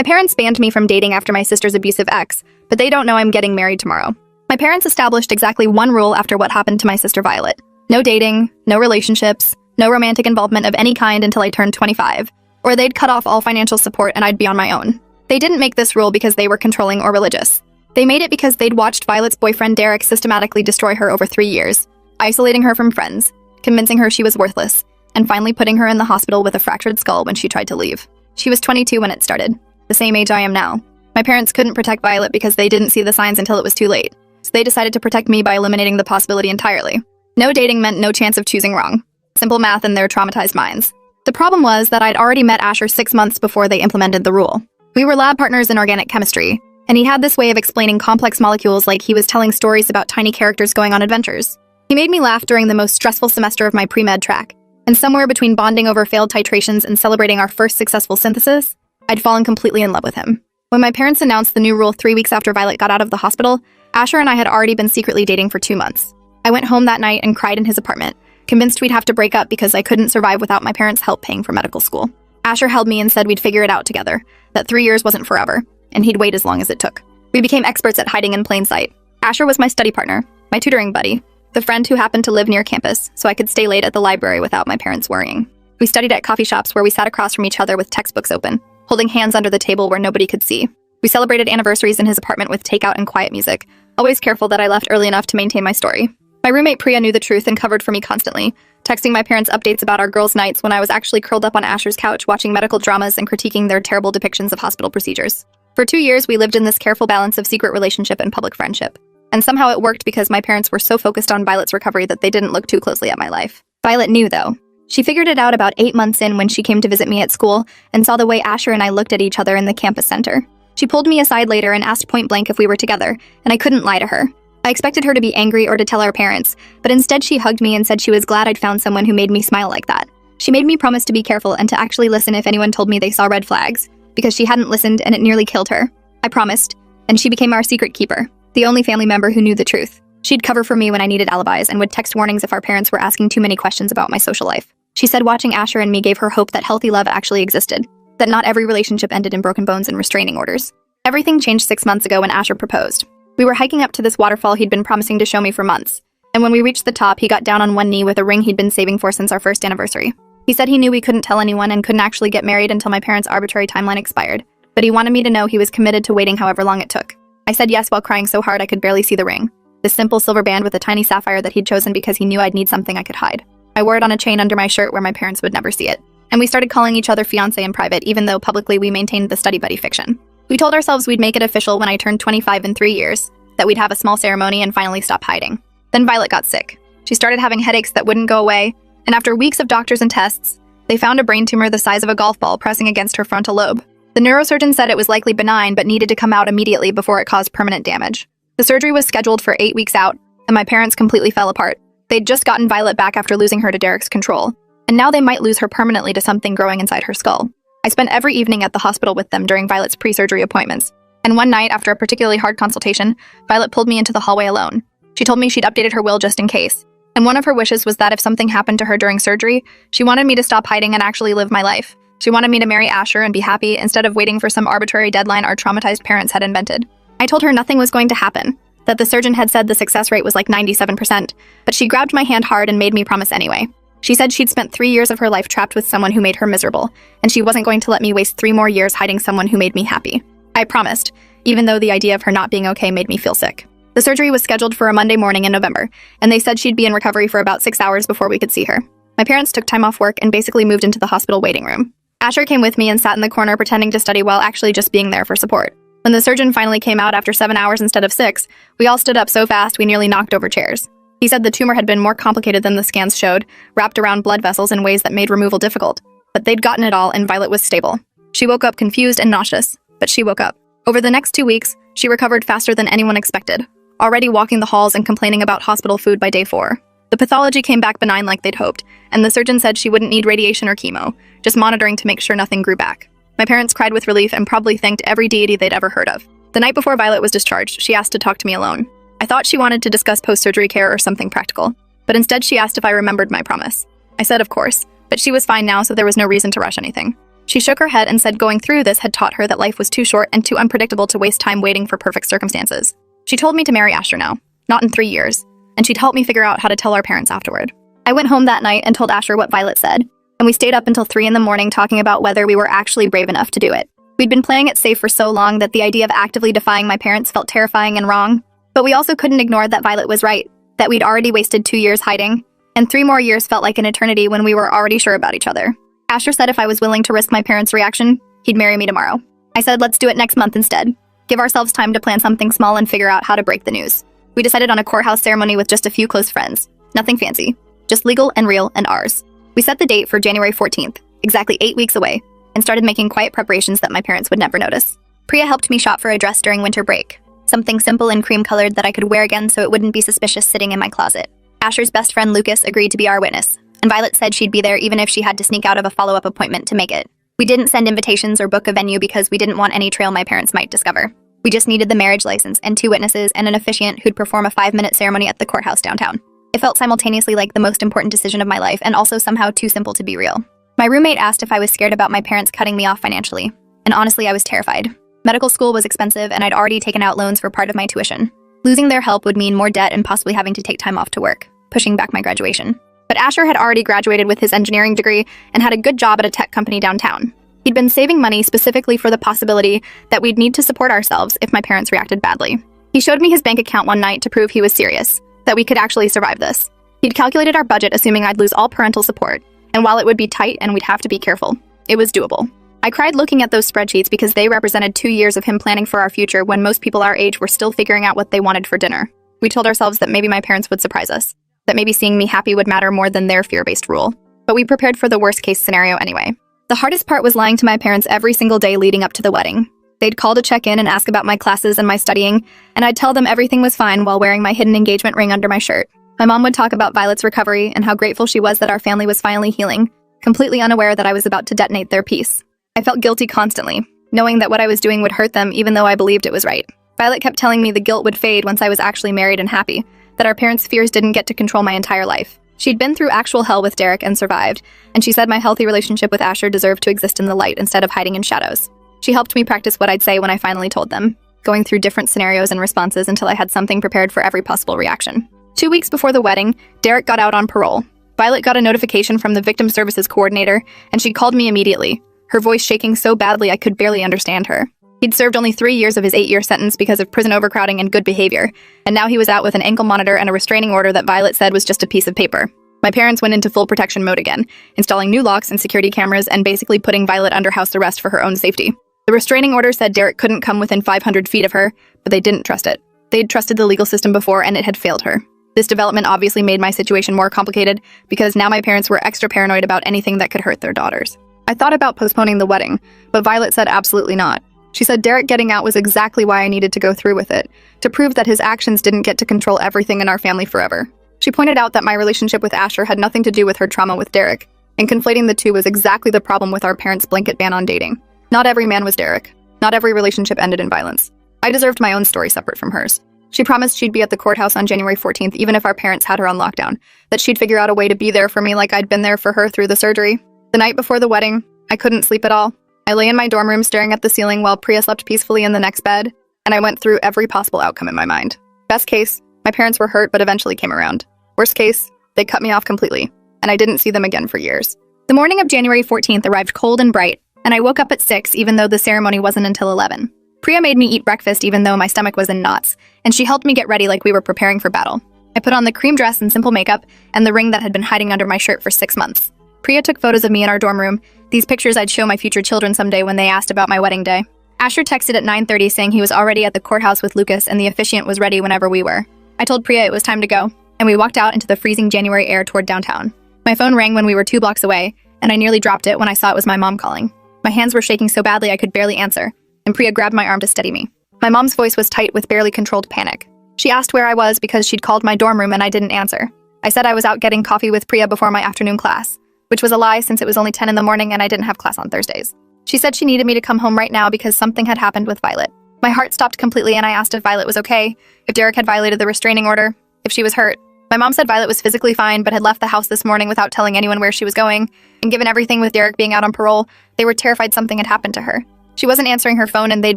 My parents banned me from dating after my sister's abusive ex, but they don't know I'm getting married tomorrow. My parents established exactly one rule after what happened to my sister Violet. No dating, no relationships, no romantic involvement of any kind until I turned 25, or they'd cut off all financial support and I'd be on my own. They didn't make this rule because they were controlling or religious. They made it because they'd watched Violet's boyfriend Derek systematically destroy her over 3 years, isolating her from friends, convincing her she was worthless, and finally putting her in the hospital with a fractured skull when she tried to leave. She was 22 when it started, the same age I am now. My parents couldn't protect Violet because they didn't see the signs until it was too late, so they decided to protect me by eliminating the possibility entirely. No dating meant no chance of choosing wrong. Simple math in their traumatized minds. The problem was that I'd already met Asher 6 months before they implemented the rule. We were lab partners in organic chemistry, and he had this way of explaining complex molecules like he was telling stories about tiny characters going on adventures. He made me laugh during the most stressful semester of my pre-med track, and somewhere between bonding over failed titrations and celebrating our first successful synthesis, I'd fallen completely in love with him. When my parents announced the new rule 3 weeks after Violet got out of the hospital, Asher and I had already been secretly dating for 2 months. I went home that night and cried in his apartment, convinced we'd have to break up because I couldn't survive without my parents' help paying for medical school. Asher held me and said we'd figure it out together, that 3 years wasn't forever, and he'd wait as long as it took. We became experts at hiding in plain sight. Asher was my study partner, my tutoring buddy, the friend who happened to live near campus, so I could stay late at the library without my parents worrying. We studied at coffee shops where we sat across from each other with textbooks open, holding hands under the table where nobody could see. We celebrated anniversaries in his apartment with takeout and quiet music, always careful that I left early enough to maintain my story. My roommate Priya knew the truth and covered for me constantly, texting my parents updates about our girls' nights when I was actually curled up on Asher's couch watching medical dramas and critiquing their terrible depictions of hospital procedures. For 2 years, we lived in this careful balance of secret relationship and public friendship. And somehow it worked because my parents were so focused on Violet's recovery that they didn't look too closely at my life. Violet knew, though. She figured it out about 8 months in when she came to visit me at school and saw the way Asher and I looked at each other in the campus center. She pulled me aside later and asked point blank if we were together, and I couldn't lie to her. I expected her to be angry or to tell our parents, but instead she hugged me and said she was glad I'd found someone who made me smile like that. She made me promise to be careful and to actually listen if anyone told me they saw red flags, because she hadn't listened and it nearly killed her. I promised, and she became our secret keeper, the only family member who knew the truth. She'd cover for me when I needed alibis and would text warnings if our parents were asking too many questions about my social life. She said watching Asher and me gave her hope that healthy love actually existed, that not every relationship ended in broken bones and restraining orders. Everything changed 6 months ago when Asher proposed. We were hiking up to this waterfall he'd been promising to show me for months, and when we reached the top, he got down on one knee with a ring he'd been saving for since our first anniversary. He said he knew we couldn't tell anyone and couldn't actually get married until my parents' arbitrary timeline expired, but he wanted me to know he was committed to waiting however long it took. I said yes while crying so hard I could barely see the ring, this simple silver band with a tiny sapphire that he'd chosen because he knew I'd need something I could hide. I wore it on a chain under my shirt where my parents would never see it, and we started calling each other fiancé in private even though publicly we maintained the study buddy fiction. We told ourselves we'd make it official when I turned 25 in 3 years, that we'd have a small ceremony and finally stop hiding. Then Violet got sick. She started having headaches that wouldn't go away, and after weeks of doctors and tests, they found a brain tumor the size of a golf ball pressing against her frontal lobe. The neurosurgeon said it was likely benign but needed to come out immediately before it caused permanent damage. The surgery was scheduled for 8 weeks out, and my parents completely fell apart. They'd just gotten Violet back after losing her to Derek's control, and now they might lose her permanently to something growing inside her skull. I spent every evening at the hospital with them during Violet's pre-surgery appointments, and one night, after a particularly hard consultation, Violet pulled me into the hallway alone. She told me she'd updated her will just in case, and one of her wishes was that if something happened to her during surgery, she wanted me to stop hiding and actually live my life. She wanted me to marry Asher and be happy instead of waiting for some arbitrary deadline our traumatized parents had invented. I told her nothing was going to happen, that the surgeon had said the success rate was like 97%, but she grabbed my hand hard and made me promise anyway. She said she'd spent 3 years of her life trapped with someone who made her miserable, and she wasn't going to let me waste 3 more years hiding someone who made me happy. I promised, even though the idea of her not being okay made me feel sick. The surgery was scheduled for a Monday morning in November, and they said she'd be in recovery for about 6 hours before we could see her. My parents took time off work and basically moved into the hospital waiting room. Asher came with me and sat in the corner pretending to study while actually just being there for support. When the surgeon finally came out after 7 hours instead of 6, we all stood up so fast we nearly knocked over chairs. He said the tumor had been more complicated than the scans showed, wrapped around blood vessels in ways that made removal difficult. But they'd gotten it all and Violet was stable. She woke up confused and nauseous, but she woke up. Over the next 2 weeks, she recovered faster than anyone expected, already walking the halls and complaining about hospital food by day 4. The pathology came back benign like they'd hoped, and the surgeon said she wouldn't need radiation or chemo, just monitoring to make sure nothing grew back. My parents cried with relief and probably thanked every deity they'd ever heard of. The night before Violet was discharged, she asked to talk to me alone. I thought she wanted to discuss post-surgery care or something practical, but instead she asked if I remembered my promise. I said of course, but she was fine now so there was no reason to rush anything. She shook her head and said going through this had taught her that life was too short and too unpredictable to waste time waiting for perfect circumstances. She told me to marry Asher now, not in 3 years, and she'd help me figure out how to tell our parents afterward. I went home that night and told Asher what Violet said, and we stayed up until 3 in the morning talking about whether we were actually brave enough to do it. We'd been playing it safe for so long that the idea of actively defying my parents felt terrifying and wrong, but we also couldn't ignore that Violet was right, that we'd already wasted 2 years hiding, and 3 more years felt like an eternity when we were already sure about each other. Asher said if I was willing to risk my parents' reaction, he'd marry me tomorrow. I said let's do it next month instead. Give ourselves time to plan something small and figure out how to break the news. We decided on a courthouse ceremony with just a few close friends. Nothing fancy, just legal and real and ours. We set the date for January 14th, exactly 8 weeks away, and started making quiet preparations that my parents would never notice. Priya helped me shop for a dress during winter break, something simple and cream-colored that I could wear again so it wouldn't be suspicious sitting in my closet. Asher's best friend Lucas agreed to be our witness, and Violet said she'd be there even if she had to sneak out of a follow-up appointment to make it. We didn't send invitations or book a venue because we didn't want any trail my parents might discover. We just needed the marriage license and 2 witnesses and an officiant who'd perform a 5-minute ceremony at the courthouse downtown. It felt simultaneously like the most important decision of my life and also somehow too simple to be real. My roommate asked if I was scared about my parents cutting me off financially, and honestly I was terrified. Medical school was expensive and I'd already taken out loans for part of my tuition. Losing their help would mean more debt and possibly having to take time off to work, pushing back my graduation. But Asher had already graduated with his engineering degree and had a good job at a tech company downtown. He'd been saving money specifically for the possibility that we'd need to support ourselves if my parents reacted badly. He showed me his bank account one night to prove he was serious, that we could actually survive this. He'd calculated our budget assuming I'd lose all parental support, and while it would be tight and we'd have to be careful, it was doable. I cried looking at those spreadsheets because they represented 2 years of him planning for our future when most people our age were still figuring out what they wanted for dinner. We told ourselves that maybe my parents would surprise us, that maybe seeing me happy would matter more than their fear-based rule. But we prepared for the worst-case scenario anyway. The hardest part was lying to my parents every single day leading up to the wedding. They'd call to check in and ask about my classes and my studying, and I'd tell them everything was fine while wearing my hidden engagement ring under my shirt. My mom would talk about Violet's recovery and how grateful she was that our family was finally healing, completely unaware that I was about to detonate their peace. I felt guilty constantly, knowing that what I was doing would hurt them even though I believed it was right. Violet kept telling me the guilt would fade once I was actually married and happy, that our parents' fears didn't get to control my entire life. She'd been through actual hell with Derek and survived, and she said my healthy relationship with Asher deserved to exist in the light instead of hiding in shadows. She helped me practice what I'd say when I finally told them, going through different scenarios and responses until I had something prepared for every possible reaction. 2 weeks before the wedding, Derek got out on parole. Violet got a notification from the victim services coordinator, and she called me immediately, her voice shaking so badly I could barely understand her. He'd served only 3 years of his 8-year sentence because of prison overcrowding and good behavior, and now he was out with an ankle monitor and a restraining order that Violet said was just a piece of paper. My parents went into full protection mode again, installing new locks and security cameras and basically putting Violet under house arrest for her own safety. The restraining order said Derek couldn't come within 500 feet of her, but they didn't trust it. They'd trusted the legal system before and it had failed her. This development obviously made my situation more complicated because now my parents were extra paranoid about anything that could hurt their daughters. I thought about postponing the wedding, but Violet said absolutely not. She said Derek getting out was exactly why I needed to go through with it, to prove that his actions didn't get to control everything in our family forever. She pointed out that my relationship with Asher had nothing to do with her trauma with Derek, and conflating the two was exactly the problem with our parents' blanket ban on dating. Not every man was Derek. Not every relationship ended in violence. I deserved my own story separate from hers. She promised she'd be at the courthouse on January 14th even if our parents had her on lockdown, that she'd figure out a way to be there for me like I'd been there for her through the surgery. The night before the wedding, I couldn't sleep at all. I lay in my dorm room staring at the ceiling while Priya slept peacefully in the next bed, and I went through every possible outcome in my mind. Best case, my parents were hurt but eventually came around. Worst case, they cut me off completely, and I didn't see them again for years. The morning of January 14th arrived cold and bright, and I woke up at 6 even though the ceremony wasn't until 11. Priya made me eat breakfast even though my stomach was in knots, and she helped me get ready like we were preparing for battle. I put on the cream dress and simple makeup, and the ring that had been hiding under my shirt for 6 months. Priya took photos of me in our dorm room, these pictures I'd show my future children someday when they asked about my wedding day. Asher texted at 9:30 saying he was already at the courthouse with Lucas and the officiant was ready whenever we were. I told Priya it was time to go, and we walked out into the freezing January air toward downtown. My phone rang when we were 2 blocks away, and I nearly dropped it when I saw it was my mom calling. My hands were shaking so badly I could barely answer, and Priya grabbed my arm to steady me. My mom's voice was tight with barely controlled panic. She asked where I was because she'd called my dorm room and I didn't answer. I said I was out getting coffee with Priya before my afternoon class, which was a lie since it was only 10 in the morning and I didn't have class on Thursdays. She said she needed me to come home right now because something had happened with Violet. My heart stopped completely and I asked if Violet was okay, if Derek had violated the restraining order, if she was hurt. My mom said Violet was physically fine, but had left the house this morning without telling anyone where she was going. And given everything with Derek being out on parole, they were terrified something had happened to her. She wasn't answering her phone and they'd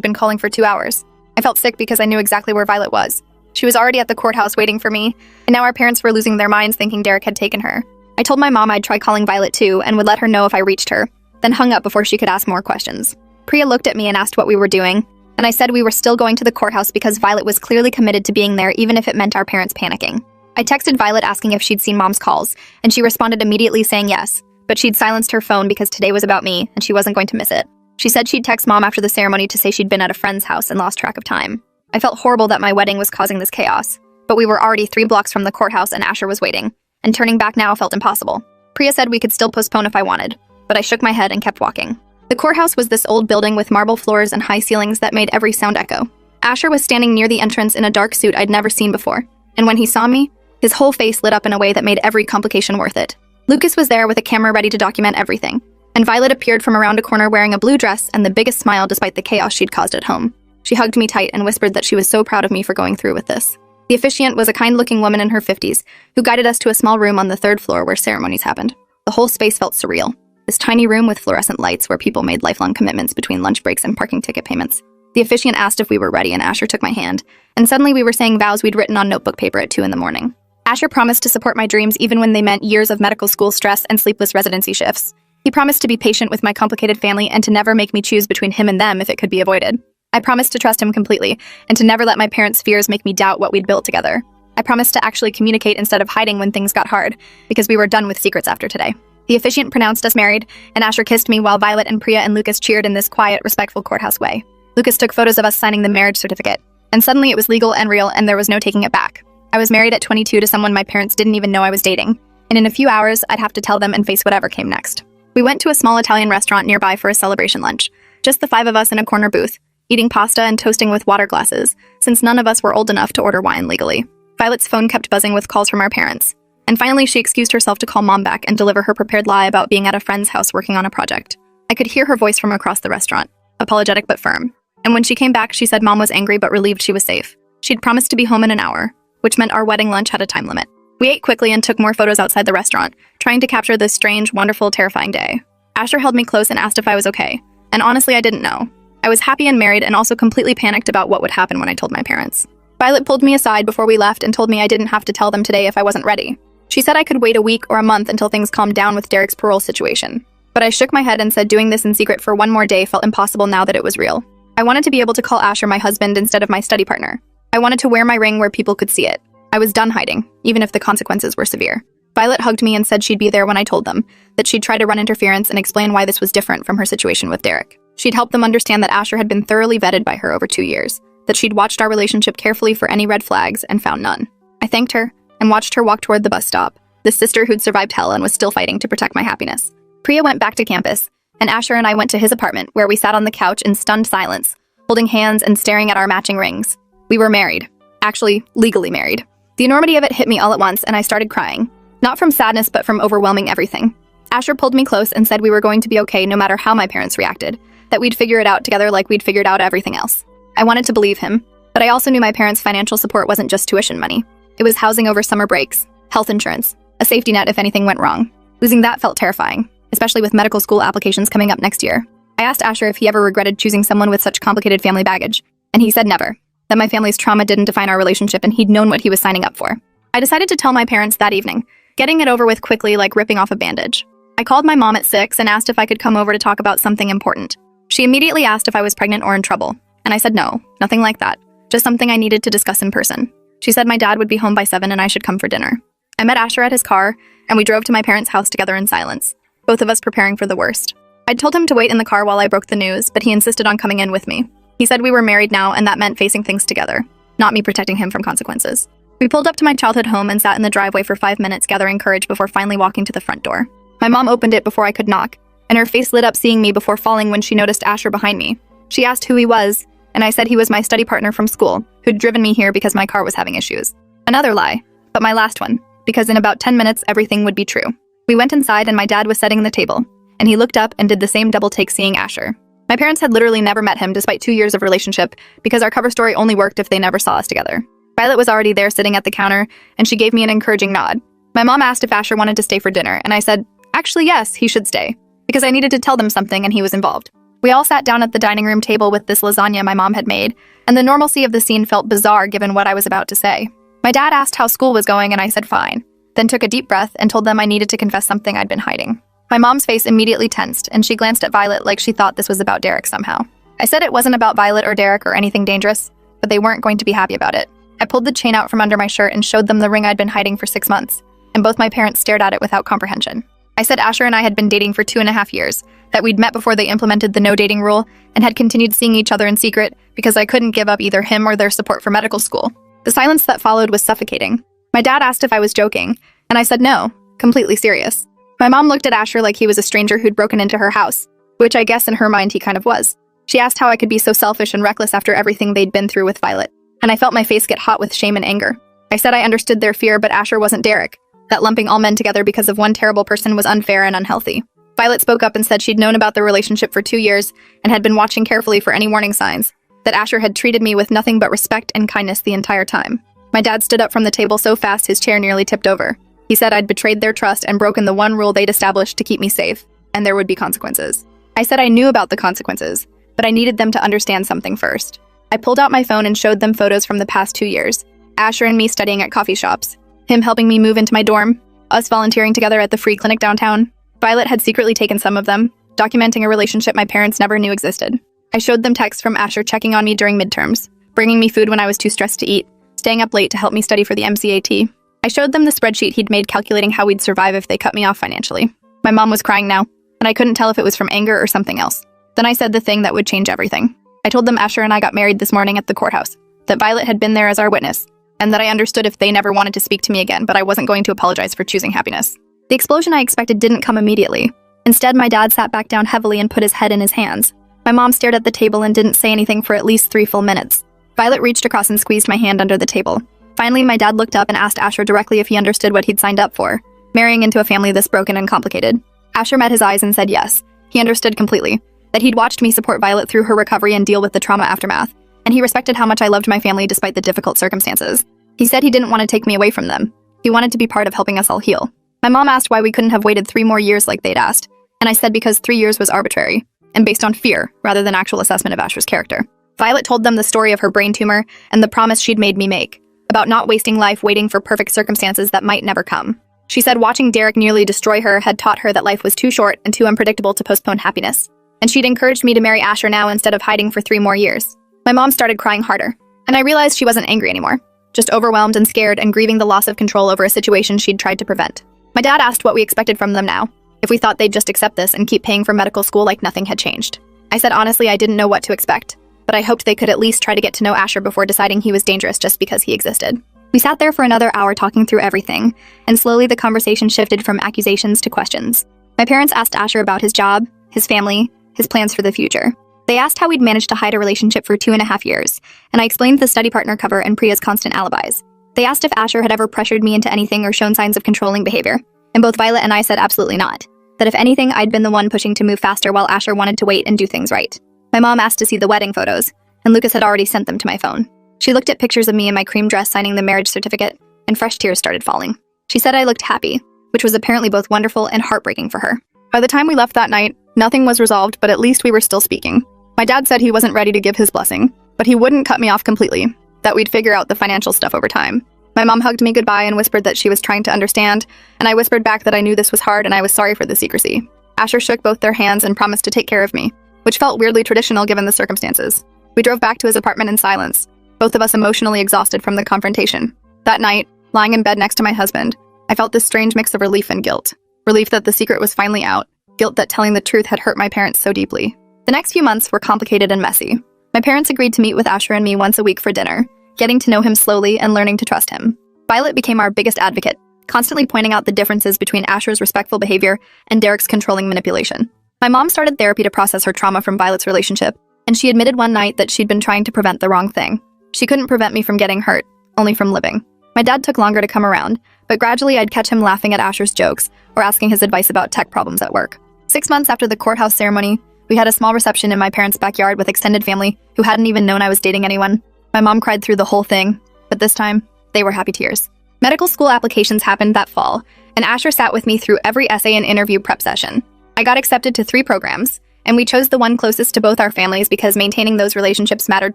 been calling for 2 hours. I felt sick because I knew exactly where Violet was. She was already at the courthouse waiting for me, and now our parents were losing their minds thinking Derek had taken her. I told my mom I'd try calling Violet too and would let her know if I reached her, then hung up before she could ask more questions. Priya looked at me and asked what we were doing, and I said we were still going to the courthouse because Violet was clearly committed to being there even if it meant our parents panicking. I texted Violet asking if she'd seen Mom's calls, and she responded immediately saying yes, but she'd silenced her phone because today was about me and she wasn't going to miss it. She said she'd text Mom after the ceremony to say she'd been at a friend's house and lost track of time. I felt horrible that my wedding was causing this chaos, but we were already 3 blocks from the courthouse and Asher was waiting, and turning back now felt impossible. Priya said we could still postpone if I wanted, but I shook my head and kept walking. The courthouse was this old building with marble floors and high ceilings that made every sound echo. Asher was standing near the entrance in a dark suit I'd never seen before, and when he saw me, his whole face lit up in a way that made every complication worth it. Lucas was there with a camera ready to document everything, and Violet appeared from around a corner wearing a blue dress and the biggest smile despite the chaos she'd caused at home. She hugged me tight and whispered that she was so proud of me for going through with this. The officiant was a kind-looking woman in her 50s who guided us to a small room on the 3rd floor where ceremonies happened. The whole space felt surreal. This tiny room with fluorescent lights where people made lifelong commitments between lunch breaks and parking ticket payments. The officiant asked if we were ready and Asher took my hand, and suddenly we were saying vows we'd written on notebook paper at 2 in the morning. Asher promised to support my dreams even when they meant years of medical school stress and sleepless residency shifts. He promised to be patient with my complicated family and to never make me choose between him and them if it could be avoided. I promised to trust him completely and to never let my parents' fears make me doubt what we'd built together. I promised to actually communicate instead of hiding when things got hard, because we were done with secrets after today. The officiant pronounced us married, and Asher kissed me while Violet and Priya and Lucas cheered in this quiet, respectful courthouse way. Lucas took photos of us signing the marriage certificate, and suddenly it was legal and real and there was no taking it back. I was married at 22 to someone my parents didn't even know I was dating, and in a few hours, I'd have to tell them and face whatever came next. We went to a small Italian restaurant nearby for a celebration lunch, just the 5 of us in a corner booth, eating pasta and toasting with water glasses, since none of us were old enough to order wine legally. Violet's phone kept buzzing with calls from our parents, and finally she excused herself to call Mom back and deliver her prepared lie about being at a friend's house working on a project. I could hear her voice from across the restaurant, apologetic but firm, and when she came back she said Mom was angry but relieved she was safe. She'd promised to be home in an hour, which meant our wedding lunch had a time limit. We ate quickly and took more photos outside the restaurant, trying to capture this strange, wonderful, terrifying day. Asher held me close and asked if I was okay, and honestly I didn't know. I was happy and married and also completely panicked about what would happen when I told my parents. Violet pulled me aside before we left and told me I didn't have to tell them today if I wasn't ready. She said I could wait a week or a month until things calmed down with Derek's parole situation. But I shook my head and said doing this in secret for one more day felt impossible now that it was real. I wanted to be able to call Asher my husband instead of my study partner. I wanted to wear my ring where people could see it. I was done hiding, even if the consequences were severe. Violet hugged me and said she'd be there when I told them, that she'd try to run interference and explain why this was different from her situation with Derek. She'd help them understand that Asher had been thoroughly vetted by her over 2 years, that she'd watched our relationship carefully for any red flags and found none. I thanked her and watched her walk toward the bus stop, the sister who'd survived hell and was still fighting to protect my happiness. Priya went back to campus, and Asher and I went to his apartment where we sat on the couch in stunned silence, holding hands and staring at our matching rings. We were married. Actually, legally married. The enormity of it hit me all at once and I started crying. Not from sadness, but from overwhelming everything. Asher pulled me close and said we were going to be okay no matter how my parents reacted, that we'd figure it out together like we'd figured out everything else. I wanted to believe him, but I also knew my parents' financial support wasn't just tuition money. It was housing over summer breaks, health insurance, a safety net if anything went wrong. Losing that felt terrifying, especially with medical school applications coming up next year. I asked Asher if he ever regretted choosing someone with such complicated family baggage, and he said never, that my family's trauma didn't define our relationship and he'd known what he was signing up for. I decided to tell my parents that evening, getting it over with quickly like ripping off a bandage. I called my mom at 6 and asked if I could come over to talk about something important. She immediately asked if I was pregnant or in trouble, and I said no, nothing like that, just something I needed to discuss in person. She said my dad would be home by 7 and I should come for dinner. I met Asher at his car, and we drove to my parents' house together in silence, both of us preparing for the worst. I'd told him to wait in the car while I broke the news, but he insisted on coming in with me. He said we were married now and that meant facing things together, not me protecting him from consequences. We pulled up to my childhood home and sat in the driveway for 5 minutes gathering courage before finally walking to the front door. My mom opened it before I could knock, and her face lit up seeing me before falling when she noticed Asher behind me. She asked who he was, and I said he was my study partner from school, who'd driven me here because my car was having issues. Another lie, but my last one, because in about 10 minutes everything would be true. We went inside and my dad was setting the table, and he looked up and did the same double take seeing Asher. My parents had literally never met him despite 2 years of relationship because our cover story only worked if they never saw us together. Violet was already there sitting at the counter, and she gave me an encouraging nod. My mom asked if Asher wanted to stay for dinner, and I said, actually yes, he should stay, because I needed to tell them something and he was involved. We all sat down at the dining room table with this lasagna my mom had made, and the normalcy of the scene felt bizarre given what I was about to say. My dad asked how school was going and I said fine, then took a deep breath and told them I needed to confess something I'd been hiding. My mom's face immediately tensed, and she glanced at Violet like she thought this was about Derek somehow. I said it wasn't about Violet or Derek or anything dangerous, but they weren't going to be happy about it. I pulled the chain out from under my shirt and showed them the ring I'd been hiding for 6 months, and both my parents stared at it without comprehension. I said Asher and I had been dating for 2.5 years, that we'd met before they implemented the no dating rule, and had continued seeing each other in secret because I couldn't give up either him or their support for medical school. The silence that followed was suffocating. My dad asked if I was joking, and I said no, completely serious. My mom looked at Asher like he was a stranger who'd broken into her house, which I guess in her mind he kind of was. She asked how I could be so selfish and reckless after everything they'd been through with Violet, and I felt my face get hot with shame and anger. I said I understood their fear, but Asher wasn't Derek, that lumping all men together because of one terrible person was unfair and unhealthy. Violet spoke up and said she'd known about the relationship for 2 years and had been watching carefully for any warning signs, that Asher had treated me with nothing but respect and kindness the entire time. My dad stood up from the table so fast his chair nearly tipped over. He said I'd betrayed their trust and broken the one rule they'd established to keep me safe, and there would be consequences. I said I knew about the consequences, but I needed them to understand something first. I pulled out my phone and showed them photos from the past 2 years. Asher and me studying at coffee shops, him helping me move into my dorm, us volunteering together at the free clinic downtown. Violet had secretly taken some of them, documenting a relationship my parents never knew existed. I showed them texts from Asher checking on me during midterms, bringing me food when I was too stressed to eat, staying up late to help me study for the MCAT. I showed them the spreadsheet he'd made calculating how we'd survive if they cut me off financially. My mom was crying now, and I couldn't tell if it was from anger or something else. Then I said the thing that would change everything. I told them Asher and I got married this morning at the courthouse, that Violet had been there as our witness, and that I understood if they never wanted to speak to me again, but I wasn't going to apologize for choosing happiness. The explosion I expected didn't come immediately. Instead, my dad sat back down heavily and put his head in his hands. My mom stared at the table and didn't say anything for at least 3 full minutes. Violet reached across and squeezed my hand under the table. Finally, my dad looked up and asked Asher directly if he understood what he'd signed up for, marrying into a family this broken and complicated. Asher met his eyes and said yes. He understood completely, that he'd watched me support Violet through her recovery and deal with the trauma aftermath, and he respected how much I loved my family despite the difficult circumstances. He said he didn't want to take me away from them. He wanted to be part of helping us all heal. My mom asked why we couldn't have waited 3 more years like they'd asked, and I said because 3 years was arbitrary, and based on fear rather than actual assessment of Asher's character. Violet told them the story of her brain tumor and the promise she'd made me make, about not wasting life waiting for perfect circumstances that might never come. She said watching Derek nearly destroy her had taught her that life was too short and too unpredictable to postpone happiness, and she'd encouraged me to marry Asher now instead of hiding for 3 more years. My mom started crying harder, and I realized she wasn't angry anymore, just overwhelmed and scared and grieving the loss of control over a situation she'd tried to prevent. My dad asked what we expected from them now, if we thought they'd just accept this and keep paying for medical school like nothing had changed. I said honestly I didn't know what to expect, but I hoped they could at least try to get to know Asher before deciding he was dangerous just because he existed. We sat there for another hour talking through everything, and slowly the conversation shifted from accusations to questions. My parents asked Asher about his job, his family, his plans for the future. They asked how we'd managed to hide a relationship for 2.5 years, and I explained the study partner cover and Priya's constant alibis. They asked if Asher had ever pressured me into anything or shown signs of controlling behavior, and both Violet and I said absolutely not. That if anything, I'd been the one pushing to move faster while Asher wanted to wait and do things right. My mom asked to see the wedding photos, and Lucas had already sent them to my phone. She looked at pictures of me in my cream dress signing the marriage certificate, and fresh tears started falling. She said I looked happy, which was apparently both wonderful and heartbreaking for her. By the time we left that night, nothing was resolved, but at least we were still speaking. My dad said he wasn't ready to give his blessing, but he wouldn't cut me off completely, that we'd figure out the financial stuff over time. My mom hugged me goodbye and whispered that she was trying to understand, and I whispered back that I knew this was hard and I was sorry for the secrecy. Asher shook both their hands and promised to take care of me, which felt weirdly traditional given the circumstances. We drove back to his apartment in silence, both of us emotionally exhausted from the confrontation. That night, lying in bed next to my husband, I felt this strange mix of relief and guilt. Relief that the secret was finally out, guilt that telling the truth had hurt my parents so deeply. The next few months were complicated and messy. My parents agreed to meet with Asher and me once a week for dinner, getting to know him slowly and learning to trust him. Violet became our biggest advocate, constantly pointing out the differences between Asher's respectful behavior and Derek's controlling manipulation. My mom started therapy to process her trauma from Violet's relationship, and she admitted one night that she'd been trying to prevent the wrong thing. She couldn't prevent me from getting hurt, only from living. My dad took longer to come around, but gradually I'd catch him laughing at Asher's jokes or asking his advice about tech problems at work. 6 months after the courthouse ceremony, we had a small reception in my parents' backyard with extended family who hadn't even known I was dating anyone. My mom cried through the whole thing, But this time, they were happy tears. Medical school applications happened that fall, and Asher sat with me through every essay and interview prep session. I got accepted to 3 programs, and we chose the one closest to both our families because maintaining those relationships mattered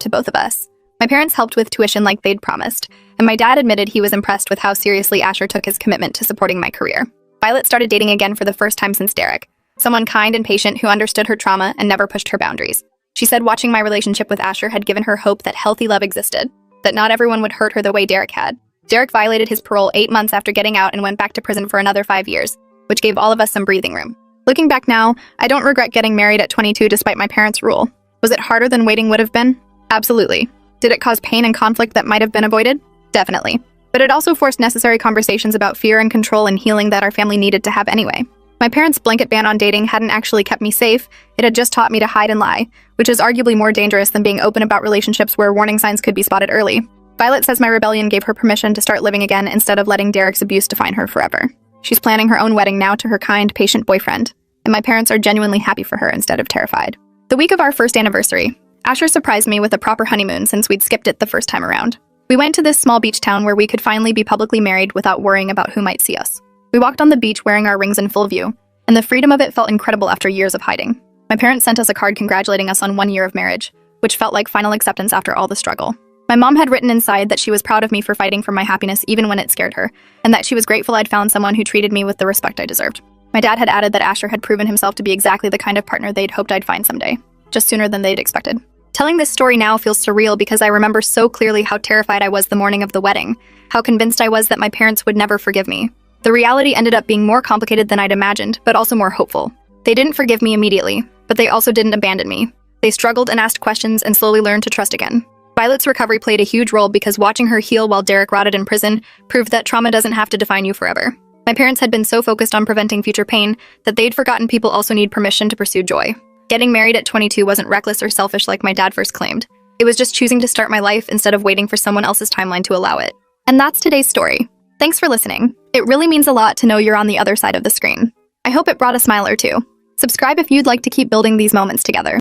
to both of us. My parents helped with tuition like they'd promised, and my dad admitted he was impressed with how seriously Asher took his commitment to supporting my career. Violet started dating again for the first time since Derek, someone kind and patient who understood her trauma and never pushed her boundaries. She said watching my relationship with Asher had given her hope that healthy love existed, that not everyone would hurt her the way Derek had. Derek violated his parole 8 months after getting out and went back to prison for another 5 years, which gave all of us some breathing room. Looking back now, I don't regret getting married at 22 despite my parents' rule. Was it harder than waiting would have been? Absolutely. Did it cause pain and conflict that might have been avoided? Definitely. But it also forced necessary conversations about fear and control and healing that our family needed to have anyway. My parents' blanket ban on dating hadn't actually kept me safe, it had just taught me to hide and lie, which is arguably more dangerous than being open about relationships where warning signs could be spotted early. Violet says my rebellion gave her permission to start living again instead of letting Derek's abuse define her forever. She's planning her own wedding now to her kind, patient boyfriend, and my parents are genuinely happy for her instead of terrified. The week of our first anniversary, Asher surprised me with a proper honeymoon since we'd skipped it the first time around. We went to this small beach town where we could finally be publicly married without worrying about who might see us. We walked on the beach wearing our rings in full view, and the freedom of it felt incredible after years of hiding. My parents sent us a card congratulating us on 1 year of marriage, which felt like final acceptance after all the struggle. My mom had written inside that she was proud of me for fighting for my happiness even when it scared her, and that she was grateful I'd found someone who treated me with the respect I deserved. My dad had added that Asher had proven himself to be exactly the kind of partner they'd hoped I'd find someday, just sooner than they'd expected. Telling this story now feels surreal because I remember so clearly how terrified I was the morning of the wedding, how convinced I was that my parents would never forgive me. The reality ended up being more complicated than I'd imagined, but also more hopeful. They didn't forgive me immediately, but they also didn't abandon me. They struggled and asked questions and slowly learned to trust again. Violet's recovery played a huge role because watching her heal while Derek rotted in prison proved that trauma doesn't have to define you forever. My parents had been so focused on preventing future pain that they'd forgotten people also need permission to pursue joy. Getting married at 22 wasn't reckless or selfish like my dad first claimed. It was just choosing to start my life instead of waiting for someone else's timeline to allow it. And that's today's story. Thanks for listening. It really means a lot to know you're on the other side of the screen. I hope it brought a smile or two. Subscribe if you'd like to keep building these moments together.